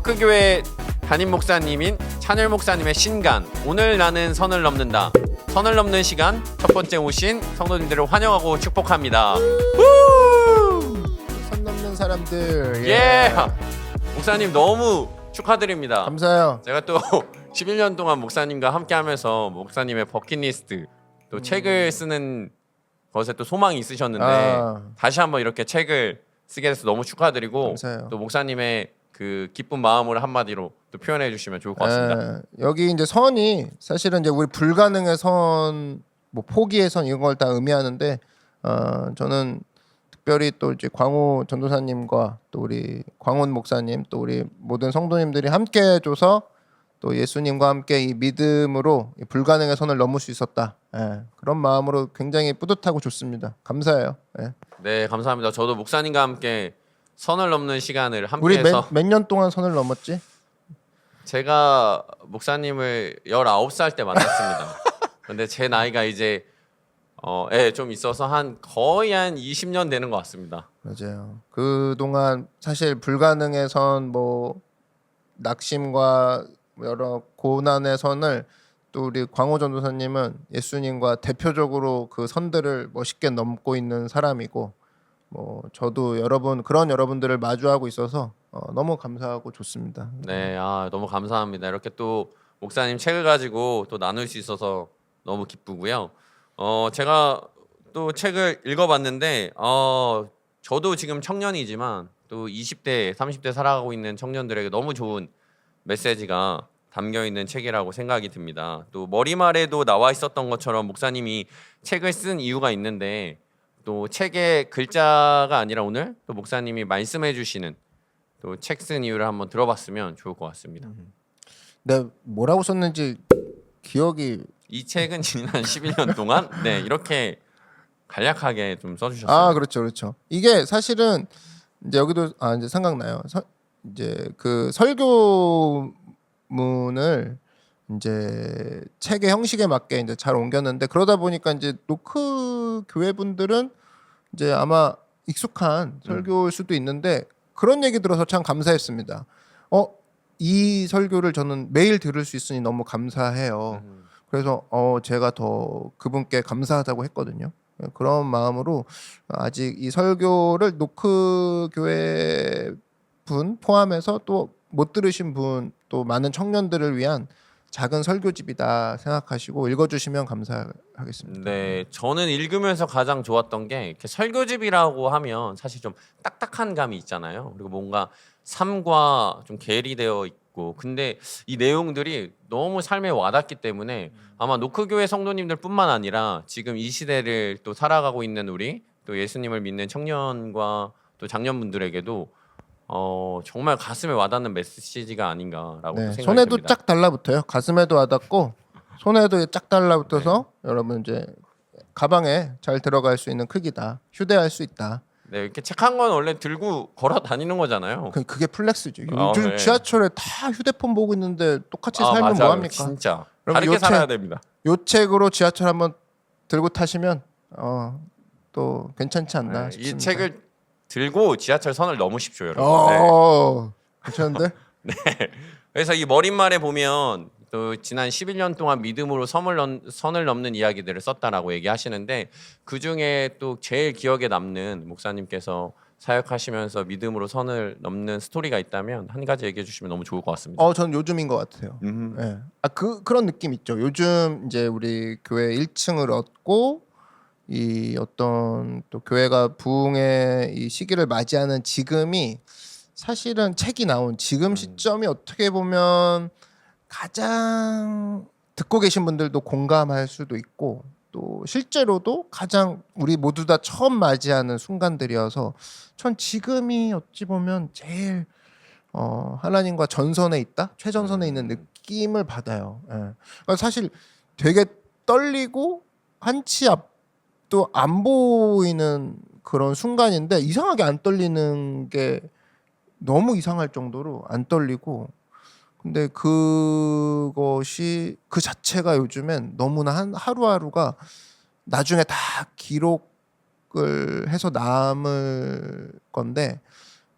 노크교회 담임 목사님인 찬열 목사님의 신간 오늘 나는 선을 넘는다. 선을 넘는 시간 첫 번째 오신 성도님들을 환영하고 축복합니다. 선 넘는 사람들. 예. 목사님 너무 축하드립니다. 감사해요. 제가 또 11년 동안 목사님과 함께하면서 목사님의 버킷리스트 또 책을 쓰는 것에 또 소망이 있으셨는데 다시 한번 이렇게 책을 쓰게 돼서 너무 축하드리고 감사해요. 또 목사님의 그 기쁜 마음을 한마디로 또 표현해 주시면 좋을 것 같습니다. 여기 이제 선이 사실은 이제 우리 불가능의 선, 뭐 포기의 선 이런 걸 다 의미하는데 저는 특별히 또 이제 광호 전도사님과 또 우리 광원 목사님 또 우리 모든 성도님들이 함께 해줘서 또 예수님과 함께 이 믿음으로 이 불가능의 선을 넘을 수 있었다. 그런 마음으로 굉장히 뿌듯하고 좋습니다. 감사해요. 네, 감사합니다. 저도 목사님과 함께 선을 넘는 시간을 우리 함께해서 몇 년 동안 선을 넘었지? 제가 목사님을 19살 때 만났습니다. 근데 제 나이가 이제 좀 있어서 거의 한 20년 되는 것 같습니다. 맞아요. 그동안 사실 불가능의 선, 뭐 낙심과 여러 고난의 선을 또 우리 광호 전도사님은 예수님과 대표적으로 그 선들을 멋있게 넘고 있는 사람이고, 뭐 저도 그런 여러분들을 마주하고 있어서 너무 감사하고 좋습니다. 네, 너무 감사합니다. 이렇게 또 목사님 책을 가지고 또 나눌 수 있어서 너무 기쁘고요. 제가 또 책을 읽어봤는데 저도 지금 청년이지만 또 20대, 30대 살아가고 있는 청년들에게 너무 좋은 메시지가 담겨 있는 책이라고 생각이 듭니다. 또 머리말에도 나와 있었던 것처럼 목사님이 책을 쓴 이유가 있는데 또 책의 글자가 아니라 오늘 또 목사님이 말씀해 주시는 또 책 쓴 이유를 한번 들어봤으면 좋을 것 같습니다. 내가 뭐라고 썼는지 기억이. 이 책은 지난 11년 동안 이렇게 간략하게 좀 써주셨어요. 그렇죠. 이게 사실은 이제 여기도 이제 생각나요. 이제 그 설교문을 이제 책의 형식에 맞게 이제 잘 옮겼는데, 그러다 보니까 이제 노크 교회 분들은 이제 아마 익숙한 설교일 수도 있는데 그런 얘기 들어서 참 감사했습니다. 이 설교를 저는 매일 들을 수 있으니 너무 감사해요. 그래서 제가 더 그분께 감사하다고 했거든요. 그런 마음으로 아직 이 설교를 노크 교회 분 포함해서 또 못 들으신 분 또 많은 청년들을 위한 작은 설교집이다 생각하시고 읽어주시면 감사하겠습니다. 네, 저는 읽으면서 가장 좋았던 게 이렇게 설교집이라고 하면 사실 좀 딱딱한 감이 있잖아요. 그리고 뭔가 삶과 좀 괴리되어 있고, 근데 이 내용들이 너무 삶에 와닿기 때문에 아마 노크교회 성도님들뿐만 아니라 지금 이 시대를 또 살아가고 있는 우리 또 예수님을 믿는 청년과 또 장년분들에게도 정말 가슴에 와닿는 메시지가 아닌가라고 생각이 손에도 듭니다. 쫙 달라붙어요. 가슴에도 와닿고 손에도 쫙 달라붙어서 여러분 이제 가방에 잘 들어갈 수 있는 크기다. 휴대할 수 있다. 네, 이렇게 책 한 권 원래 들고 걸어 다니는 거잖아요. 그게 플렉스죠. 요즘 지하철에 다 휴대폰 보고 있는데 똑같이 살면 맞아요. 뭐합니까? 진짜 다르게 살아야 됩니다. 요 책으로 지하철 한번 들고 타시면 또 괜찮지 않나 싶습니다. 이 책을 들고 지하철 선을 넘으십시오, 여러분. 괜찮은데? 네. 그래서 이 머릿말에 보면 또 지난 11년 동안 믿음으로 선을 넘는 이야기들을 썼다라고 얘기하시는데, 그 중에 또 제일 기억에 남는 목사님께서 사역하시면서 믿음으로 선을 넘는 스토리가 있다면 한 가지 얘기해 주시면 너무 좋을 것 같습니다. 저는 요즘인 것 같아요. 네. 그런 느낌 있죠. 요즘 이제 우리 교회 1층을 얻고 이 어떤 또 교회가 부흥의 이 시기를 맞이하는 지금이 사실은 책이 나온 지금 시점이 어떻게 보면 가장 듣고 계신 분들도 공감할 수도 있고 또 실제로도 가장 우리 모두 다 처음 맞이하는 순간들이어서 전 지금이 어찌 보면 제일 하나님과 전선에 있다, 최전선에 있는 느낌을 받아요. 그러니까 사실 되게 떨리고 한치 앞도 안 보이는 그런 순간인데 이상하게 안 떨리는 게 너무 이상할 정도로 안 떨리고, 근데 그것이 그 자체가 요즘엔 너무나 하루하루가 나중에 다 기록을 해서 남을 건데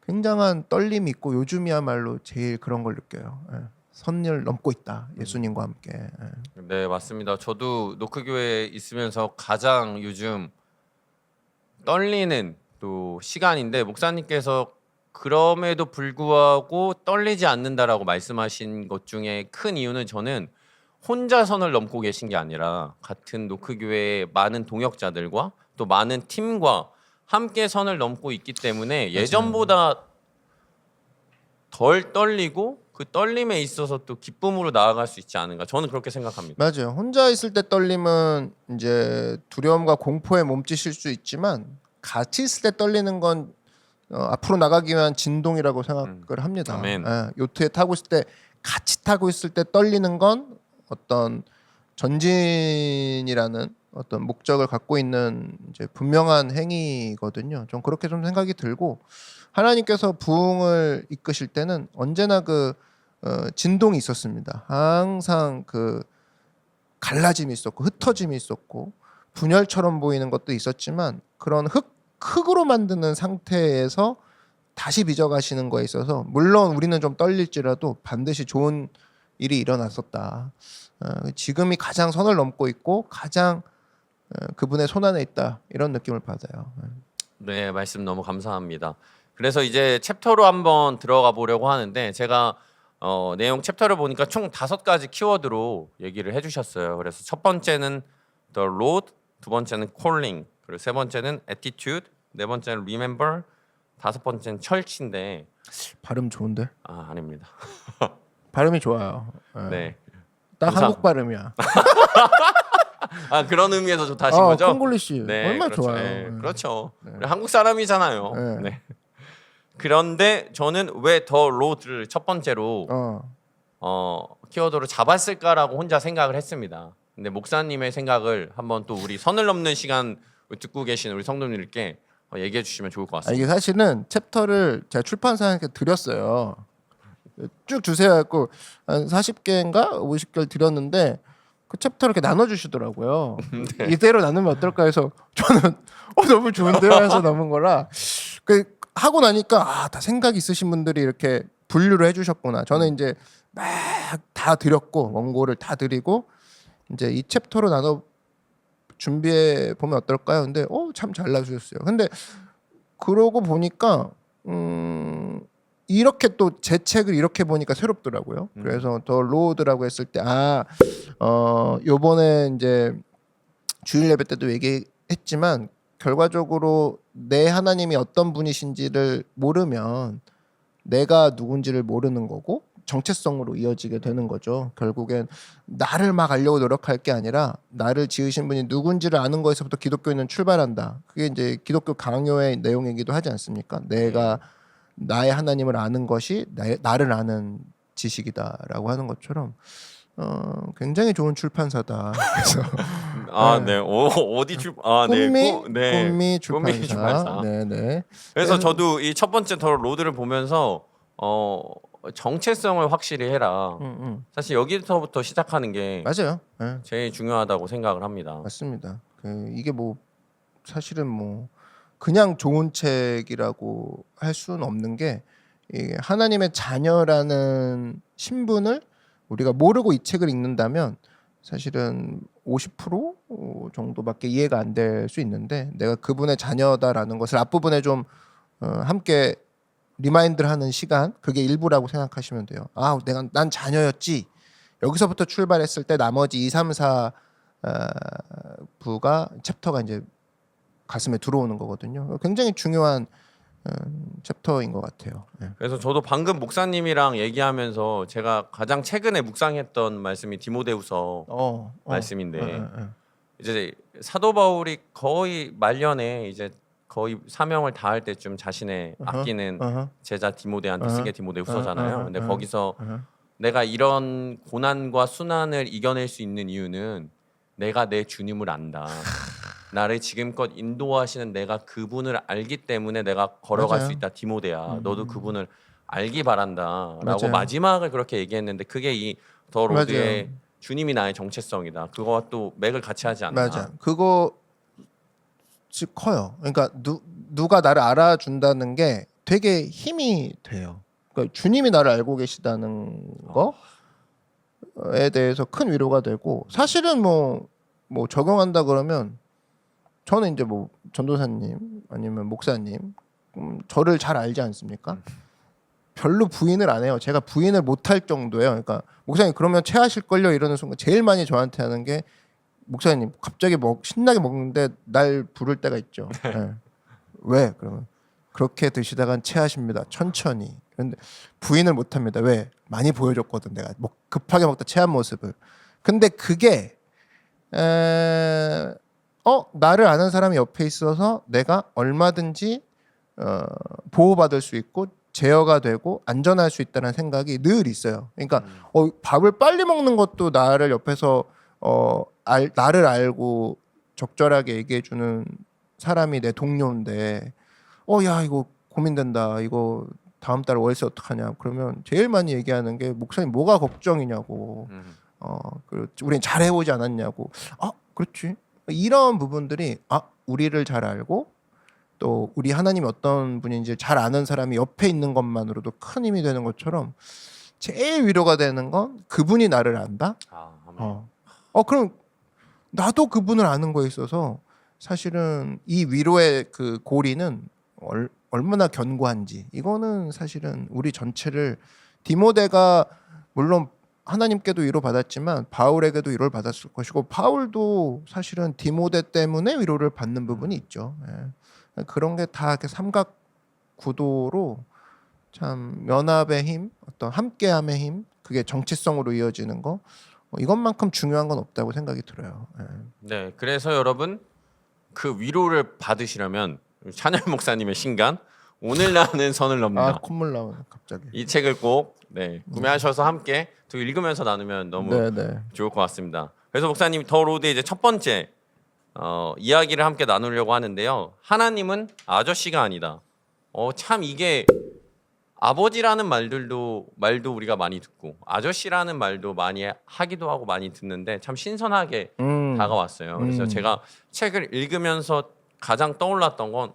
굉장한 떨림이 있고 요즘이야말로 제일 그런 걸 느껴요. 예. 선을 넘고 있다. 예수님과 함께. 예. 네, 맞습니다. 저도 노크교회에 있으면서 가장 요즘 떨리는 또 시간인데 목사님께서 그럼에도 불구하고 떨리지 않는다라고 말씀하신 것 중에 큰 이유는 저는 혼자 선을 넘고 계신 게 아니라 같은 노크교회의 많은 동역자들과 또 많은 팀과 함께 선을 넘고 있기 때문에 예전보다 덜 떨리고 그 떨림에 있어서 또 기쁨으로 나아갈 수 있지 않은가 저는 그렇게 생각합니다. 맞아요. 혼자 있을 때 떨림은 이제 두려움과 공포에 몸짓일 수 있지만 같이 있을 때 떨리는 건 앞으로 나가기 위한 진동이라고 생각을 합니다. 아멘. 예, 요트에 타고 있을 때 같이 타고 있을 때 떨리는 건 어떤 전진이라는 어떤 목적을 갖고 있는 이제 분명한 행위거든요. 좀 그렇게 좀 생각이 들고 하나님께서 부흥을 이끄실 때는 언제나 그 진동이 있었습니다. 항상 그 갈라짐이 있었고 흩어짐이 있었고 분열처럼 보이는 것도 있었지만 그런 흙으로 만드는 상태에서 다시 빚어가시는 거에 있어서 물론 우리는 좀 떨릴지라도 반드시 좋은 일이 일어났었다. 지금이 가장 선을 넘고 있고 가장 그분의 손안에 있다 이런 느낌을 받아요. 네, 말씀 너무 감사합니다. 그래서 이제 챕터로 한번 들어가 보려고 하는데 제가 내용 챕터를 보니까 총 5가지 키워드로 얘기를 해주셨어요. 그래서 첫 번째는 the road, 두 번째는 calling, 그리고 세 번째는 attitude, 네 번째는 remember, 다섯 번째는 철치인데 발음 좋은데? 아닙니다. 발음이 좋아요. 네. 딱 감사- 한국 발음이야. 그런 의미에서 좋다신 거죠? 콩글리시 얼마나 그렇죠. 좋아요. 네, 네. 그렇죠. 우리 한국 사람이잖아요. 네. 네. 그런데 저는 왜 더 로드를 첫 번째로 키워드로 잡았을까라고 혼자 생각을 했습니다. 근데 목사님의 생각을 한번 또 우리 선을 넘는 시간 듣고 계신 우리 성도님들께 얘기해 주시면 좋을 것 같습니다. 이게 사실은 챕터를 제가 출판사한테 드렸어요. 쭉 주세요 했고 한 40개인가 50개를 드렸는데 그 챕터를 이렇게 나눠 주시더라고요. 네. 이대로 나누면 어떨까 해서 저는 너무 좋은데요 해서 남은 거라 그 하고 나니까 다 생각 있으신 분들이 이렇게 분류를 해주셨구나. 저는 이제 막 다 드렸고 원고를 다 드리고 이제 이 챕터로 나눠 준비해 보면 어떨까요? 근데 참 잘 나주셨어요. 근데 그러고 보니까 이렇게 또 제 책을 이렇게 보니까 새롭더라고요. 그래서 더 로드라고 했을 때 요번에 이제 주일 예배 때도 얘기했지만 결과적으로 내 하나님이 어떤 분이신지를 모르면 내가 누군지를 모르는 거고 정체성으로 이어지게 되는 거죠. 결국엔 나를 막 알려고 노력할 게 아니라 나를 지으신 분이 누군지를 아는 거에서부터 기독교는 출발한다. 그게 이제 기독교 강요의 내용이기도 하지 않습니까? 내가 나의 하나님을 아는 것이 나를 아는 지식이다라고 하는 것처럼 굉장히 좋은 출판사다. 그래서 네. 어디 꿈미 꿈미 출판사. 네. 그래서 저도 이 첫 번째 더 로드를 보면서 정체성을 확실히 해라. 사실 여기서부터 시작하는 게 맞아요. 네. 제일 중요하다고 생각을 합니다. 맞습니다. 이게 뭐 사실은 뭐 그냥 좋은 책이라고 할 수는 없는 게 이게 하나님의 자녀라는 신분을 우리가 모르고 이 책을 읽는다면 사실은 50% 정도밖에 이해가 안 될 수 있는데 내가 그분의 자녀다라는 것을 앞부분에 좀 함께 리마인드를 하는 시간 그게 일부라고 생각하시면 돼요. 난 자녀였지. 여기서부터 출발했을 때 나머지 2, 3, 4 부가 챕터가 이제 가슴에 들어오는 거거든요. 굉장히 중요한 챕터인 것 같아요. 네. 그래서 저도 방금 목사님이랑 얘기하면서 제가 가장 최근에 묵상했던 말씀이 디모데후서 말씀인데 이제 사도 바울이 거의 말년에 이제 거의 사명을 다할 때쯤 자신의 아끼는 제자 디모데한테 쓴 게 디모데후서잖아요. 근데 거기서 내가 이런 고난과 순환을 이겨낼 수 있는 이유는 내가 내 주님을 안다. 나를 지금껏 인도하시는 내가 그분을 알기 때문에 내가 걸어갈 맞아요. 수 있다. 디모데야. 너도 그분을 알기 바란다라고 맞아요. 마지막을 그렇게 얘기했는데 그게 이 더 로드의 맞아요. 주님이 나의 정체성이다. 그거와 또 맥을 같이 하지 않나. 맞아. 그거 커요. 그러니까 누가 나를 알아준다는 게 되게 힘이 돼요. 그러니까 주님이 나를 알고 계시다는 거에 대해서 큰 위로가 되고 사실은 뭐 적용한다 그러면 저는 이제 뭐 전도사님 아니면 목사님 저를 잘 알지 않습니까? 별로 부인을 안 해요. 제가 부인을 못할 정도예요. 그러니까 목사님 그러면 체하실 걸요 이러는 순간 제일 많이 저한테 하는 게 목사님 갑자기 신나게 먹는데 날 부를 때가 있죠. 네. 왜? 그러면 그렇게 드시다간 체하십니다. 천천히. 그런데 부인을 못합니다. 왜? 많이 보여줬거든 내가 급하게 먹다 체한 모습을. 근데 그게 나를 아는 사람이 옆에 있어서 내가 얼마든지 보호받을 수 있고 제어가 되고 안전할 수 있다는 생각이 늘 있어요. 그러니까 밥을 빨리 먹는 것도 나를 옆에서 나를 알고 적절하게 얘기해 주는 사람이 내 동료인데 야 이거 고민된다. 이거 다음 달 월세 어떡하냐. 그러면 제일 많이 얘기하는 게 목사님 뭐가 걱정이냐고. 우린 잘 해오지 않았냐고. 그렇지. 이런 부분들이 우리를 잘 알고 또 우리 하나님이 어떤 분인지 잘 아는 사람이 옆에 있는 것만으로도 큰 힘이 되는 것처럼 제일 위로가 되는 건 그분이 나를 안다. 그럼 나도 그분을 아는 거에 있어서 사실은 이 위로의 그 고리는 얼마나 견고한지 이거는 사실은 우리 전체를 디모데가 물론 하나님께도 위로 받았지만 바울에게도 위로를 받았을 것이고 바울도 사실은 디모데 때문에 위로를 받는 부분이 있죠. 그런 게 다 이렇게 삼각 구도로 참 연합의 힘, 어떤 함께함의 힘, 그게 정체성으로 이어지는 거 이것만큼 중요한 건 없다고 생각이 들어요. 네, 그래서 여러분 그 위로를 받으시려면 찬열 목사님의 신간 오늘 나는 선을 넘는다. 콧물 나오네 갑자기. 이 책을 꼭 구매하셔서 함께 또 읽으면서 나누면 너무 좋을 것 같습니다. 그래서 목사님 더 로드 이제 첫 번째 이야기를 함께 나누려고 하는데요. 하나님은 아저씨가 아니다. 참 이게 아버지라는 말도 우리가 많이 듣고 아저씨라는 말도 많이 하기도 하고 많이 듣는데 참 신선하게 다가왔어요. 그래서 제가 책을 읽으면서 가장 떠올랐던 건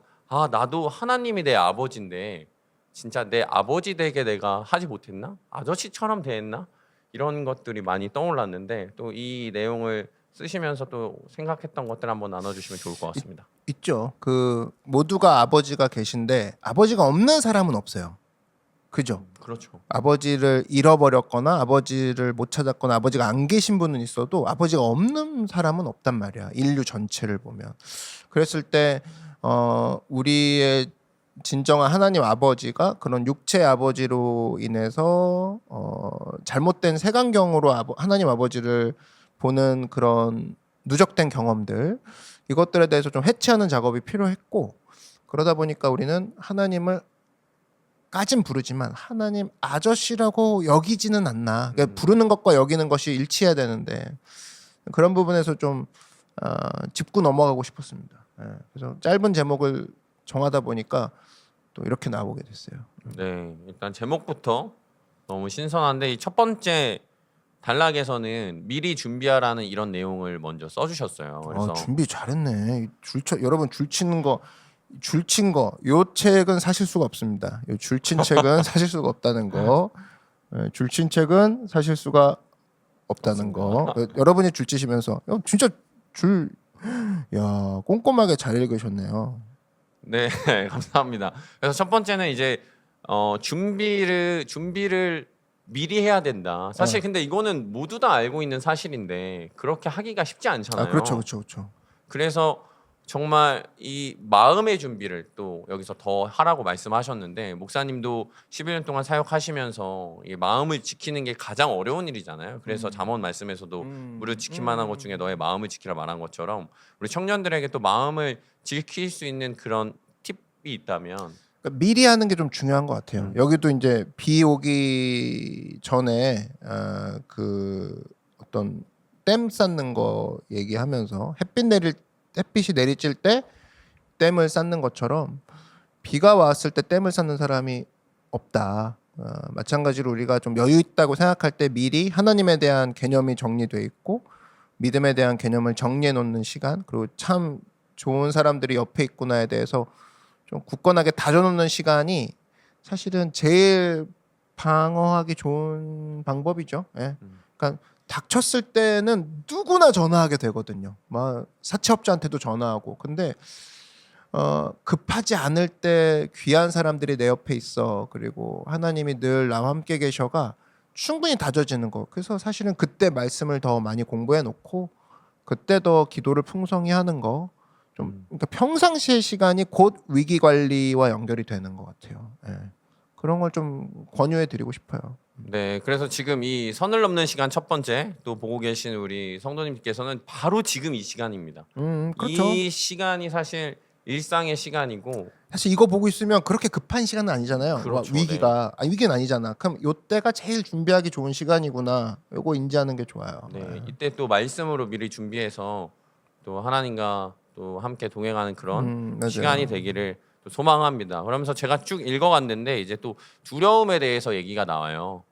나도 하나님이 내 아버지인데 진짜 내 아버지 되게 내가 하지 못했나? 아저씨처럼 대했나? 이런 것들이 많이 떠올랐는데 또 이 내용을 쓰시면서 또 생각했던 것들 한번 나눠주시면 좋을 것 같습니다. 있죠. 그 모두가 아버지가 계신데 아버지가 없는 사람은 없어요. 그죠? 그렇죠. 아버지를 잃어버렸거나 아버지를 못 찾았거나 아버지가 안 계신 분은 있어도 아버지가 없는 사람은 없단 말이야. 인류 전체를 보면. 그랬을 때 우리의 진정한 하나님 아버지가 그런 육체 아버지로 인해서 잘못된 색안경으로 하나님 아버지를 보는 그런 누적된 경험들 이것들에 대해서 좀 해체하는 작업이 필요했고 그러다 보니까 우리는 하나님을 까진 부르지만 하나님 아저씨라고 여기지는 않나. 그러니까 부르는 것과 여기는 것이 일치해야 되는데 그런 부분에서 좀 짚고 넘어가고 싶었습니다. 그래서 짧은 제목을 정하다 보니까 또 이렇게 나오게 됐어요. 네, 일단 제목부터 너무 신선한데 이 첫 번째 단락에서는 미리 준비하라는 이런 내용을 먼저 써주셨어요. 그래서 준비 잘했네. 여러분 줄친 거 요 책은 사실 수가 없습니다. 요 줄친 책은 사실 수가 없다는 거. 줄친 책은 사실 수가 없다는 거. 여러분이 줄치시면서 진짜 꼼꼼하게 잘 읽으셨네요. 네, 감사합니다. 그래서 첫 번째는 이제 준비를 미리 해야 된다. 사실 근데 이거는 모두 다 알고 있는 사실인데 그렇게 하기가 쉽지 않잖아요. 그렇죠. 그래서 정말 이 마음의 준비를 또 여기서 더 하라고 말씀하셨는데 목사님도 11년 동안 사역하시면서 이 마음을 지키는 게 가장 어려운 일이잖아요. 그래서 잠언 말씀에서도 무릇 지킬만한 것 중에 너의 마음을 지키라 말한 것처럼 우리 청년들에게 또 마음을 지킬 수 있는 그런 팁이 있다면 그러니까 미리 하는 게 좀 중요한 것 같아요. 여기도 이제 비 오기 전에 그 어떤 댐 쌓는 거 얘기하면서 햇빛이 내리칠 때 댐을 쌓는 것처럼 비가 왔을 때 댐을 쌓는 사람이 없다. 마찬가지로 우리가 좀 여유 있다고 생각할 때 미리 하나님에 대한 개념이 정리돼 있고 믿음에 대한 개념을 정리해 놓는 시간 그리고 참 좋은 사람들이 옆에 있구나에 대해서 좀 굳건하게 다져놓는 시간이 사실은 제일 방어하기 좋은 방법이죠. 예. 그러니까 닥쳤을 때는 누구나 전화하게 되거든요. 막 사채업자한테도 전화하고. 근데 급하지 않을 때 귀한 사람들이 내 옆에 있어. 그리고 하나님이 늘 나와 함께 계셔가 충분히 다져지는 거. 그래서 사실은 그때 말씀을 더 많이 공부해 놓고 그때 더 기도를 풍성히 하는 거. 좀 그러니까 평상시의 시간이 곧 위기 관리와 연결이 되는 것 같아요. 예. 그런 걸 좀 권유해 드리고 싶어요. 네, 그래서 지금 이 선을 넘는 시간 첫 번째 또 보고 계신 우리 성도님께서는 바로 지금 이 시간입니다. 그렇죠. 이 시간이 사실 일상의 시간이고 사실 이거 보고 있으면 그렇게 급한 시간은 아니잖아요. 그렇죠, 위기가 위기는 아니잖아. 그럼 요때가 제일 준비하기 좋은 시간이구나. 요거 인지하는 게 좋아요. 네, 이때 또 말씀으로 미리 준비해서 또 하나님과 또 함께 동행하는 그런 맞아요. 시간이 되기를 또 소망합니다. 그러면서 제가 쭉 읽어갔는데 이제 또 두려움에 대해서 얘기가 나와요.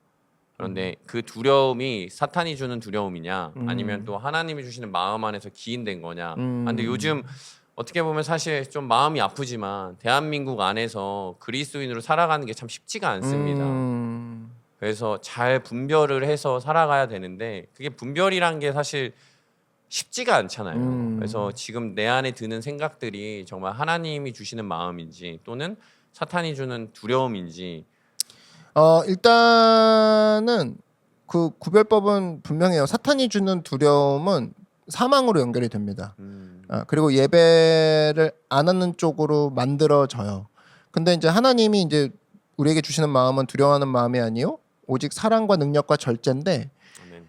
그런데 그 두려움이 사탄이 주는 두려움이냐 아니면 또 하나님이 주시는 마음 안에서 기인된 거냐. 근데 요즘 어떻게 보면 사실 좀 마음이 아프지만 대한민국 안에서 그리스도인으로 살아가는 게 참 쉽지가 않습니다. 그래서 잘 분별을 해서 살아가야 되는데 그게 분별이란 게 사실 쉽지가 않잖아요. 그래서 지금 내 안에 드는 생각들이 정말 하나님이 주시는 마음인지 또는 사탄이 주는 두려움인지 일단은 그 구별법은 분명해요. 사탄이 주는 두려움은 사망으로 연결이 됩니다. 그리고 예배를 안 하는 쪽으로 만들어져요. 근데 이제 하나님이 이제 우리에게 주시는 마음은 두려워하는 마음이 아니요 오직 사랑과 능력과 절제인데 아멘.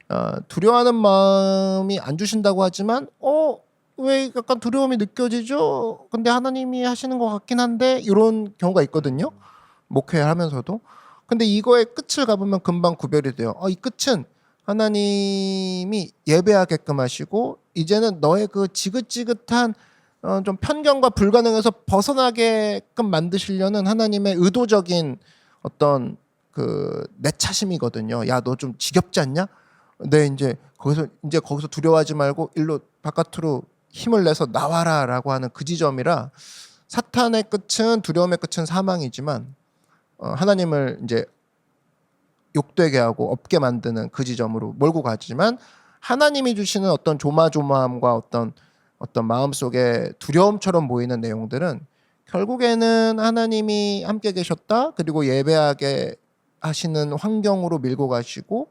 두려워하는 마음이 안 주신다고 하지만 왜 약간 두려움이 느껴지죠? 근데 하나님이 하시는 것 같긴 한데 이런 경우가 있거든요. 목회하면서도. 근데 이거의 끝을 가보면 금방 구별이 돼요. 이 끝은 하나님이 예배하게끔 하시고 이제는 너의 그 지긋지긋한 좀 편견과 불가능에서 벗어나게끔 만드시려는 하나님의 의도적인 어떤 그 내차심이거든요. 야, 너 좀 지겹지 않냐? 네, 이제 거기서 두려워하지 말고 일로 바깥으로 힘을 내서 나와라라고 하는 그 지점이라 사탄의 끝은 두려움의 끝은 사망이지만 하나님을 이제 욕되게 하고 없게 만드는 그 지점으로 몰고 가지만 하나님이 주시는 어떤 조마조마함과 어떤 마음속에 두려움처럼 보이는 내용들은 결국에는 하나님이 함께 계셨다 그리고 예배하게 하시는 환경으로 밀고 가시고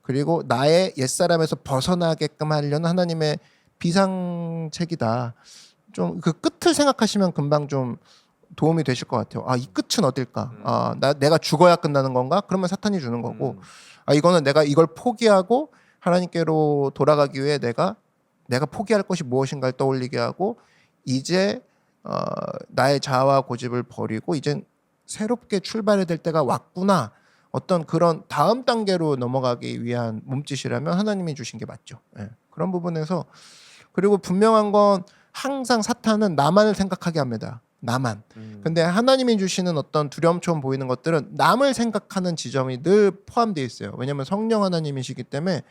그리고 나의 옛사람에서 벗어나게끔 하려는 하나님의 비상책이다. 좀 그 끝을 생각하시면 금방 좀 도움이 되실 것 같아요. 이 끝은 어딜까? 내가 죽어야 끝나는 건가? 그러면 사탄이 주는 거고. 이거는 내가 이걸 포기하고 하나님께로 돌아가기 위해 내가 포기할 것이 무엇인가를 떠올리게 하고 이제 나의 자아와 고집을 버리고 이젠 새롭게 출발해야 될 때가 왔구나. 어떤 그런 다음 단계로 넘어가기 위한 몸짓이라면 하나님이 주신 게 맞죠. 예. 그런 부분에서 그리고 분명한 건 항상 사탄은 나만을 생각하게 합니다. 나만. 근데 하나님이 주시는 어떤 두려움처럼 보이는 것들은 남을 생각하는 지점이 늘 포함되어 있어요. 왜냐하면 성령 하나님이시기 때문에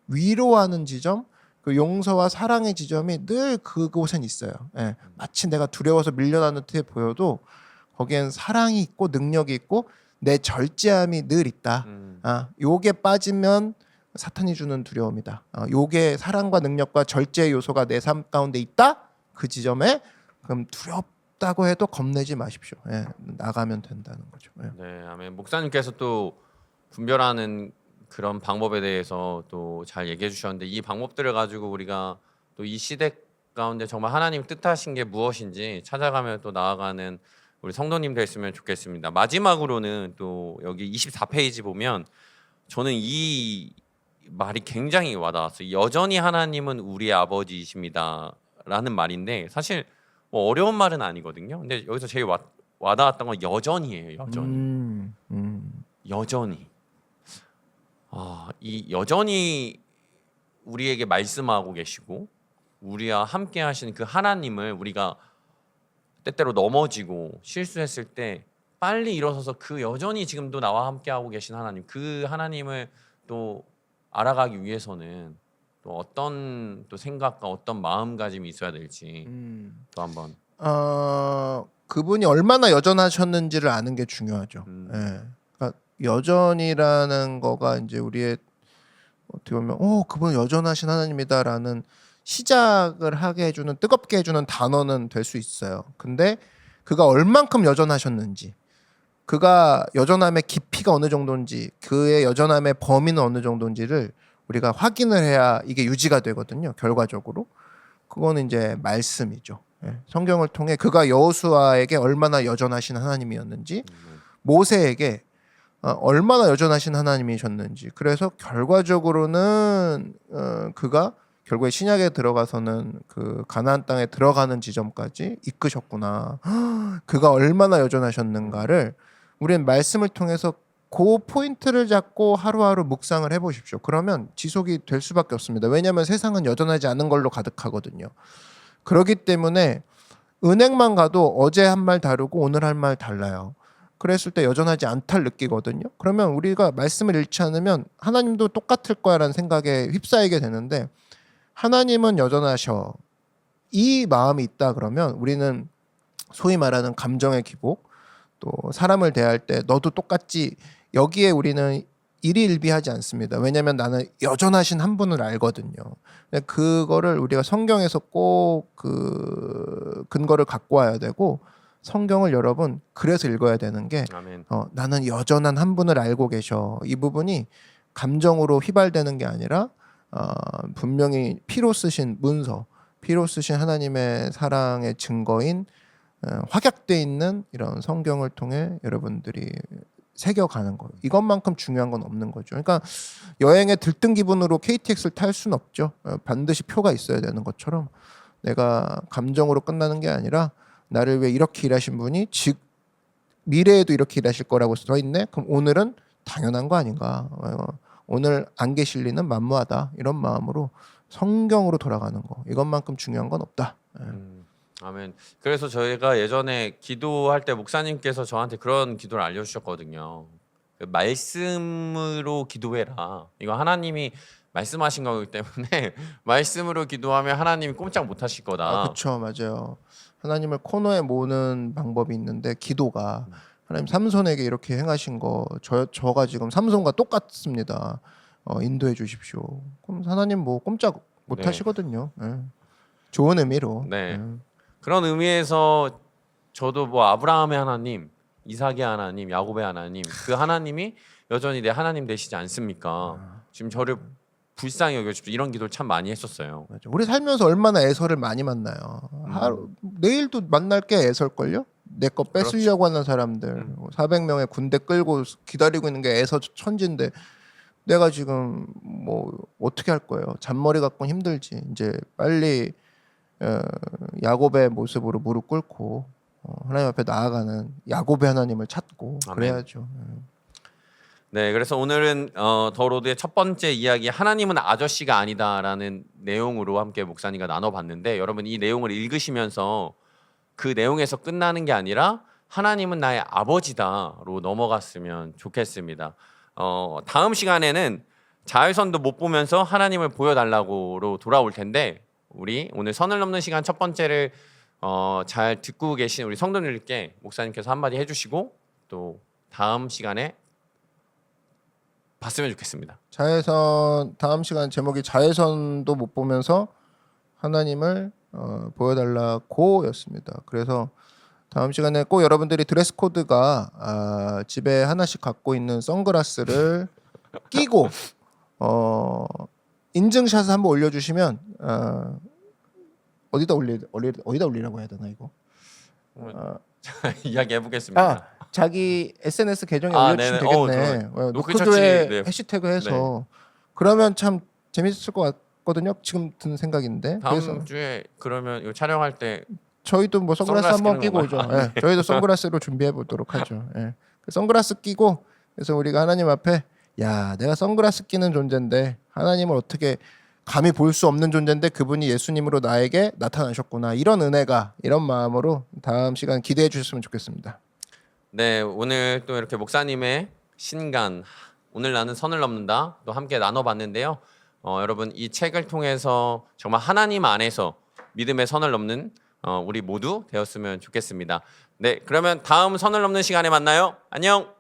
위로하는 지점, 그 용서와 사랑의 지점이 늘 그곳엔 있어요. 예. 마치 내가 두려워서 밀려나는 듯해 보여도 거기엔 사랑이 있고 능력이 있고 내 절제함이 늘 있다. 요게 빠지면 사탄이 주는 두려움이다. 요게 사랑과 능력과 절제의 요소가 내 삶 가운데 있다. 그 지점에 그럼 두렵다고 해도 겁내지 마십시오. 예, 나가면 된다는 거죠. 예. 네, 아멘. 목사님께서 또 분별하는 그런 방법에 대해서 또 잘 얘기해 주셨는데 이 방법들을 가지고 우리가 또 이 시대 가운데 정말 하나님 뜻하신 게 무엇인지 찾아가며 또 나아가는 우리 성도님 됐으면 좋겠습니다. 마지막으로는 또 여기 24페이지 보면 저는 이 말이 굉장히 와닿았어요. 여전히 하나님은 우리의 아버지이십니다라는 말인데 사실 뭐 어려운 말은 아니거든요. 근데 여기서 제일 와닿았던 건 여전히예요. 여전히. 여전히. 이 여전히 우리에게 말씀하고 계시고 우리와 함께 하시는 그 하나님을 우리가 때때로 넘어지고 실수했을 때 빨리 일어서서 그 여전히 지금도 나와 함께 하고 계신 하나님 그 하나님을 또 알아가기 위해서는 또 어떤 또 생각과 어떤 마음가짐이 있어야 될지 또 한번 그분이 얼마나 여전하셨는지를 아는 게 중요하죠. 예. 그러니까 여전이라는 거가 이제 우리의 어떻게 보면 그분 여전하신 하나님이다라는 시작을 하게 해주는 뜨겁게 해주는 단어는 될 수 있어요. 근데 그가 얼만큼 여전하셨는지, 그가 여전함의 깊이가 어느 정도인지, 그의 여전함의 범위는 어느 정도인지를 우리가 확인을 해야 이게 유지가 되거든요. 결과적으로 그거는 이제 말씀이죠. 예. 성경을 통해 그가 여호수아에게 얼마나 여전하신 하나님이었는지, 모세에게 얼마나 여전하신 하나님이셨는지. 그래서 결과적으로는 그가 결국에 신약에 들어가서는 그 가나안 땅에 들어가는 지점까지 이끄셨구나. 그가 얼마나 여전하셨는가를 우리는 말씀을 통해서 그 포인트를 잡고 하루하루 묵상을 해보십시오. 그러면 지속이 될 수밖에 없습니다. 왜냐하면 세상은 여전하지 않은 걸로 가득하거든요. 그렇기 때문에 은행만 가도 어제 한 말 다르고 오늘 한 말 달라요. 그랬을 때 여전하지 않다를 느끼거든요. 그러면 우리가 말씀을 잃지 않으면 하나님도 똑같을 거야라는 생각에 휩싸이게 되는데, 하나님은 여전하셔, 이 마음이 있다 그러면 우리는 소위 말하는 감정의 기복, 또 사람을 대할 때 너도 똑같지, 여기에 우리는 일희일비하지 않습니다. 왜냐하면 나는 여전하신 한 분을 알거든요. 그거를 우리가 성경에서 꼭 그 근거를 갖고 와야 되고, 성경을 여러분 그래서 읽어야 되는 게 아멘. 나는 여전한 한 분을 알고 계셔, 이 부분이 감정으로 휘발되는 게 아니라 분명히 피로 쓰신 문서, 피로 쓰신 하나님의 사랑의 증거인 확약돼 있는 이런 성경을 통해 여러분들이 새겨가는 거, 이것만큼 중요한 건 없는 거죠. 그러니까 여행에 들뜬 기분으로 KTX를 탈 수는 없죠. 반드시 표가 있어야 되는 것처럼 내가 감정으로 끝나는 게 아니라 나를 위해 이렇게 일하신 분이 미래에도 이렇게 일하실 거라고 써 있네. 그럼 오늘은 당연한 거 아닌가? 오늘 안 계실 리는 만무하다, 이런 마음으로 성경으로 돌아가는 거, 이것만큼 중요한 건 없다. 아멘. 그래서 저희가 예전에 기도할 때 목사님께서 저한테 그런 기도를 알려주셨거든요. 말씀으로 기도해라. 이거 하나님이 말씀하신 거기 때문에 말씀으로 기도하면 하나님이 꼼짝 못 하실 거다. 그렇죠, 맞아요. 하나님을 코너에 모으는 방법이 있는데, 기도가 하나님 삼손에게 이렇게 행하신 거 저가 지금 삼손과 똑같습니다. 인도해 주십시오. 그럼 하나님 뭐 꼼짝 못 네. 하시거든요. 예. 좋은 의미로. 네. 그런 의미에서 저도 뭐 아브라함의 하나님, 이삭의 하나님, 야곱의 하나님, 그 하나님이 여전히 내 하나님 되시지 않습니까? 지금 저를 불쌍히 여겨주십시오. 이런 기도를 참 많이 했었어요. 맞아. 우리 살면서 얼마나 애서를 많이 만나요. 내일도 만날 게 애설걸요? 내 거 뺏으려고 하는 사람들, 400명의 군대 끌고 기다리고 있는 게 애서 천진데, 내가 지금 뭐 어떻게 할 거예요? 잔머리 갖고는 힘들지. 이제 빨리 야곱의 모습으로 무릎 꿇고 하나님 앞에 나아가는 야곱의 하나님을 찾고 아멘. 그래야죠. 네, 그래서 오늘은 더 로드의 첫 번째 이야기, 하나님은 아저씨가 아니다라는 내용으로 함께 목사님과 나눠봤는데, 여러분 이 내용을 읽으시면서 그 내용에서 끝나는 게 아니라 하나님은 나의 아버지다로 넘어갔으면 좋겠습니다. 다음 시간에는 자외선도 못 보면서 하나님을 보여달라고로 돌아올 텐데, 우리 오늘 선을 넘는 시간 첫 번째를 잘 듣고 계신 우리 성도님들께 목사님께서 한마디 해주시고 또 다음 시간에 봤으면 좋겠습니다. 자외선, 다음 시간 제목이 자외선도 못 보면서 하나님을 보여달라고였습니다. 그래서 다음 시간에 꼭 여러분들이 드레스 코드가 집에 하나씩 갖고 있는 선글라스를 끼고 인증샷을 한번 올려주시면 어디다 올리라고 해야 되나 이거? 이야기 해보겠습니다. 자기 SNS 계정에 아, 올려주시면 네네. 되겠네. 노크처치, 노크교회 네. 해시태그 해서 그러면 참 재밌을 것 같거든요. 지금 드는 생각인데. 다음 그래서 주에 그러면 이거 촬영할 때 저희도 뭐 선글라스 한번 끼고 오죠. 건가요? 예, 저희도 선글라스로 준비해 보도록 하죠. 예. 그 선글라스 끼고, 그래서 우리가 하나님 앞에, 야, 내가 선글라스 끼는 존재인데 하나님을 어떻게 감히 볼 수 없는 존재인데 그분이 예수님으로 나에게 나타나셨구나, 이런 은혜가, 이런 마음으로 다음 시간 기대해 주셨으면 좋겠습니다. 네, 오늘 또 이렇게 목사님의 신간, 오늘 나는 선을 넘는다, 또 함께 나눠봤는데요. 여러분 이 책을 통해서 정말 하나님 안에서 믿음의 선을 넘는 우리 모두 되었으면 좋겠습니다. 네, 그러면 다음 선을 넘는 시간에 만나요. 안녕.